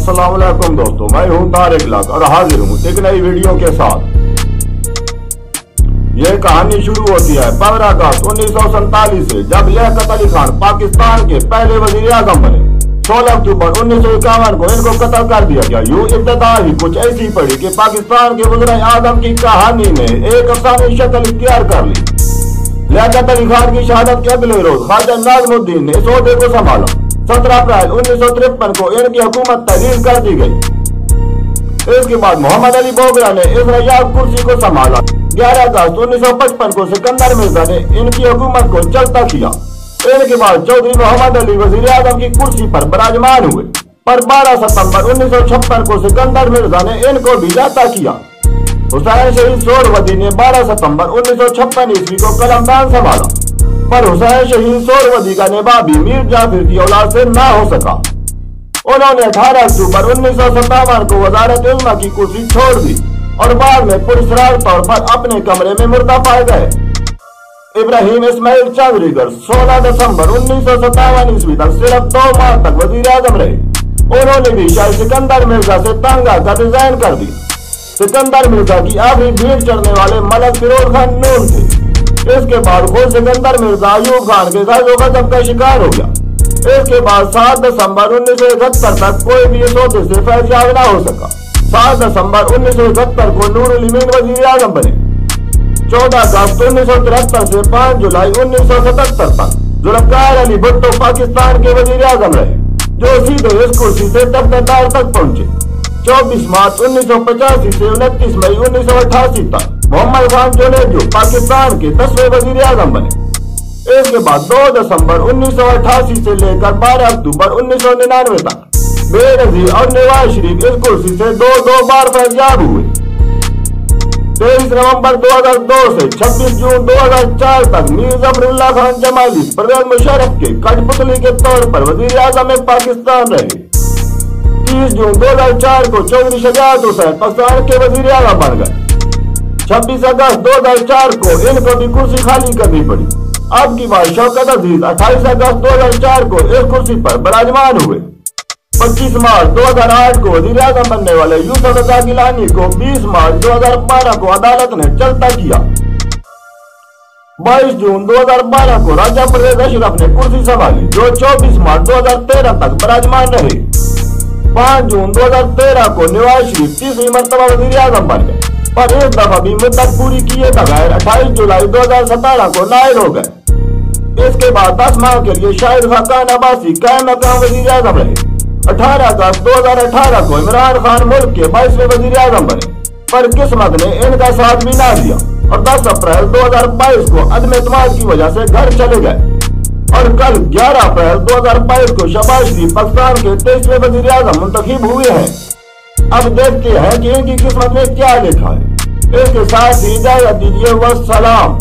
अस्सलाम वालेकुम दोस्तों, मैं हूं तारिक लाख और हाजिर हूं एक नई वीडियो के साथ। ये कहानी शुरू होती है 15 अगस्त 1947 से, जब लियाकत अली खान पाकिस्तान के पहले वजीर आजम बने। 16 अक्टूबर 1951 को इनको कत्ल कर दिया गया। यूं इब्तिदा ही कुछ ऐसी पड़ी कि पाकिस्तान के वज़ीर आज़म की कहानी ने एक अफसानी शक्ल इख्तियार कर ली। लियाकत अली खान की शहादत के अगले रोज ख्वाजा नाज़मुद्दीन ने इस ओहदे को संभाला। 17 अप्रैल 1953 को इनकी हुकूमत तहलील कर दी गई। इसके बाद मोहम्मद अली बोगरा ने इस रयाब कुर्सी को संभाला। 11 अगस्त 1955 को सिकंदर मिर्जा ने इनकी हुकूमत को चलता किया। इनके बाद चौधरी मोहम्मद अली वजीर आजम की कुर्सी पर विराजमान हुए, पर 12 सितंबर 1956 को सिकंदर मिर्जा ने इनको भी जाता किया। हुसैन शहीद सोहरावर्दी ने 12 सितंबर 1956 ईस्वी को कलमदान संभाला, पर हुसैन शहीद सोहरावर्दी का निभाव भी मीर जाफर की औलाद से ना हो सका। उन्होंने 18 अक्टूबर 1957 को वजारत इल्म की कुर्सी छोड़ दी और बाद में पुरस्कार तौर पर अपने कमरे में मुर्दा पाए गए। इब्राहिम इस्माइल चौधरीगर 16 दिसंबर 1957 ईस्वी तक सिर्फ 2 माह तक वजीर आजम रहे। उन्होंने भी शायद सिकंदर मिर्जा से तंग आकर रिजाइन कर दी। सिकंदर मिर्जा की आखिरी भीड़ चढ़ने वाले मलक फिरोज खान नून थे। इसके बाद खुद सिकंदर मिर्जा अयूब खान के गजो गजब का शिकार हो गया। इसके बाद 7 दिसंबर 1971 तक कोई भी इस ओहदे से फैज़याब न हो सका। 7 दिसंबर 1971 को नूरुल अमीन वजीर आजम बने। 14 अगस्त 1973 से 5 जुलाई 1977 तक जुल्फ़िकार अली भुट्टो पाकिस्तान के वजीर आजम रहे, जो सीधे इस कुर्सी से तख्तादार तक पहुंचे। 24 मार्च 1985 से 29 मई 1988 तक मोहम्मद खान जुनेजो पाकिस्तान के 10वें वजीर आजम बने। इसके बाद 2 दिसंबर 1988 से लेकर 12 अक्टूबर 1999 तक बेनज़ीर और नवाज शरीफ इस कुर्सी से दो बार फैज़याब हुए। 23 नवंबर 2002 से 26 जून 2004 तक मीर ज़फ़रुल्लाह खान जमाली परवेज़ मुशर्रफ के कठपुतली के तौर पर वज़ीर आज़म पाकिस्तान रहे। 30 जून 2004 को चौधरी शजाअत हुसैन पाकिस्तान के वज़ीर आज़म बन गए। 26 अगस्त 2004 को इनको भी कुर्सी खाली करनी पड़ी। अब की बार शौकत अजीज 28 अगस्त 2004 को इस कुर्सी पर विराजमान हुए। 25 मार्च 2008 को वज़ीर आज़म बनने वाले यूसुफ रज़ा गिलानी को 20 मार्च 2012 को अदालत ने चलता किया। 22 जून 2012 को राजा परवेज़ अशरफ ने कुर्सी संभाली, जो 24 मार्च 2013 तक विराजमान रहे। 5 जून 2013 को नवाज शरीफ 30वीं मरतबा वज़ीर आज़म बन गए, पर इस दफा भी मुद्दत पूरी किए बगैर 28 जुलाई 2017 को नाइल हो गए। इसके बाद 10 माह के लिए शाहिद खाकान अब्बासी कायम मकाम वज़ीर आज़म रहे। 18 अगस्त 2018 को इमरान खान मुल्क के 22वें वज़ीर आज़म बने, पर किस्मत ने इनका साथ भी ना दिया और 10 अप्रैल 2022 को अदम एतमाद की वजह से घर चले गए। और कल 11 अप्रैल 2022 को शहबाज शरीफ पाकिस्तान के 23वें वज़ीर आज़म मुंतखब हुए हैं। अब देखते हैं कि इनकी किस्मत में क्या लिखा है। इसके साथ ही इजाज़त दीजिए, वस्सलाम।